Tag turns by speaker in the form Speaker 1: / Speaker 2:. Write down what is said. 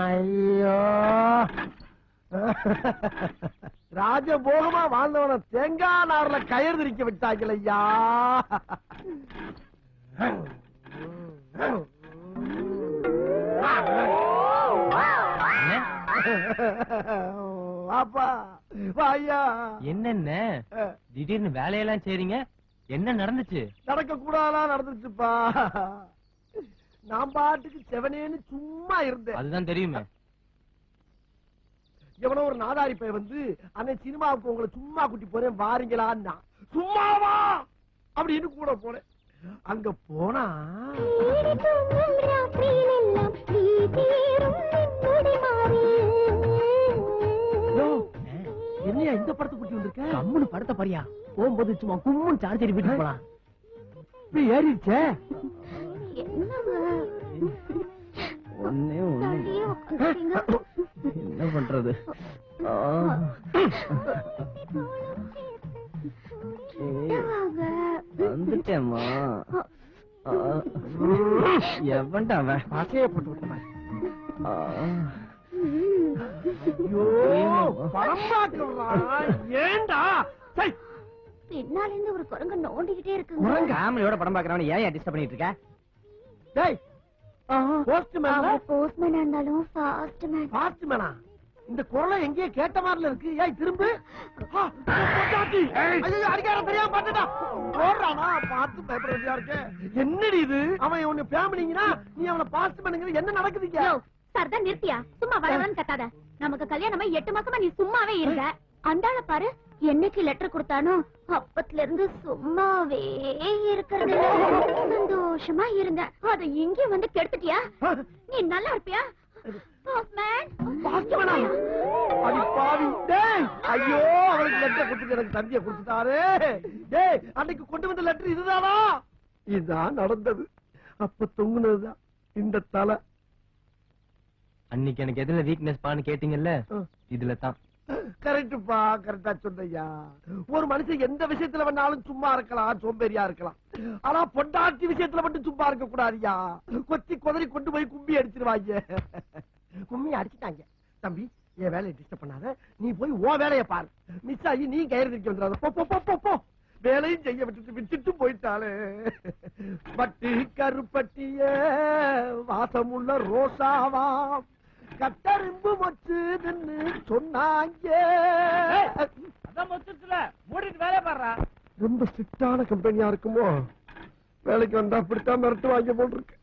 Speaker 1: ஐயோ ராஜபோகமா வாழ்ந்தவன தேங்காய் நார்ல கயிறு திரிக்க விட்டாங்கள ஐயா. அப்பா வாயா.
Speaker 2: என்னென்ன திடீர்னு வேலையெல்லாம் செய்றீங்க? என்ன நடந்துச்சு?
Speaker 1: நடக்க கூடாதா நடந்துச்சுப்பா. நான் பாட்டுக்கு செவனேன்னு சும்மா இருந்தேன்.
Speaker 2: அதுதான் தெரியுமே.
Speaker 1: எவனோ ஒரு நாதாரி பைய வந்து அன்னை சினிமாவுக்கு உங்களை சும்மா கூட்டி போறேன் வாரீங்களான்னா சும்மாவா அப்படின்னு கூட போனேன். அங்க போனா என்னையா இந்த படத்தை கூட்டி வந்திருக்க?
Speaker 3: கம்முனு படத்தை பாரியா, போகும்போது சும்மா கும்முன்னு சார்ஜர் வீட்டுக்கு போலாம்.
Speaker 1: இப்படி ஏறிடுச்சே.
Speaker 3: ஒன்னே ஒண்ணு என்ன பண்றது? வந்துட்டேம்மா. எவன்டா அவன்?
Speaker 1: பாசைய போட்டு விட்டவன். ஏண்டா
Speaker 4: பின்னால இருந்து ஒரு குரங்கு நோண்டிக்கிட்டே இருக்கு.
Speaker 3: ஃபேமிலியோட படம் பாக்குறவன ஏன் டிஸ்டர்ப் பண்ணிட்டு இருக்க?
Speaker 1: டேய்
Speaker 4: போஸ்ட்மேனா இருந்தாலும் ஃபாஸ்ட்மேன்.
Speaker 1: ஃபாஸ்ட்மேனா? இந்த குரலை எங்கேயே கேட்ட மாதிரில இருக்கு. ஏய் திரும்பு. அடிக்கார தெரியாம பாத்துட்டா போடுறானா? பார்த்து பயப்படுறதா இருக்கு. என்னடி இது? அவன் உன்னை ஃபேமிலிங்கனா நீ அவனை பாஸ்ட்மேனுங்கிற என்ன நடக்குதுங்க?
Speaker 4: சர்தா நிறுத்தியா? சும்மா வரவன்னு கத்தாத. நமக்கு கல்யாணமா 8 மாசமா நீ சும்மாவே இருந்த. அந்தாள பாரு, என்னைக்கு லெட்டர் கொடுத்தானோ அப்பத்துல இருந்து சும்மாவே இருக்கிறது. சந்தோஷமா இருந்த. அத இங்கே வந்து கெடுத்துட்டியா? நீ நல்லா இருப்பியா?
Speaker 1: ஐயோ அவனுக்கு லெட்டர் கொடுத்துட்டு எனக்கு தந்திய கொடுத்துட்டாரு. டேய் அன்னைக்கு கொண்டு வந்த லெட்டர் இதுதானா? இதுதான் நடந்தது. அப்ப தொங்குனதுதான் இந்த தலை.
Speaker 2: அன்னைக்கு எனக்கு எதுல வீக்னஸ் பான்னு கேட்டீங்கல்ல, இதுல தான்.
Speaker 1: கரெக்டுப்பா, கரெக்டா சொன்னையா. ஒரு மனுஷன் எந்த விஷயத்துல வேணாலும் சும்மா இருக்கலாம், சோம்பேறியா இருக்கலாம். ஆனா பொண்டாட்டி விஷயத்துல மட்டும் சும்மா இருக்க கூடாதியா. கொத்தி கொதறி கொண்டு போய் கும்பி அடிச்சிருவாங்க. கும்மி அடிச்சுட்டாங்க. தம்பி என் வேலையை டிஸ்டர்ப் பண்ணாத, நீ போய் உன் வேலையை பாரு. மிஸ் ஆகி நீ கயிறு திரிக்க வந்துடாத. போ வேலையும் செய்ய விட்டுட்டு போயிட்டாலே. பட்டி கருப்பட்டிய வாசமுள்ள ரோசாவா கட்டரும்பு மொச்சுன்னு சொன்னாங்க.
Speaker 3: மூடிட்டு வேலையை பாடுறா.
Speaker 1: ரொம்ப ஸ்ட்ரிக்டான கம்பெனியா இருக்குமோ? வேலைக்கு வந்தா அப்படித்தான் மிரட்டு வாங்க போல் இருக்கு.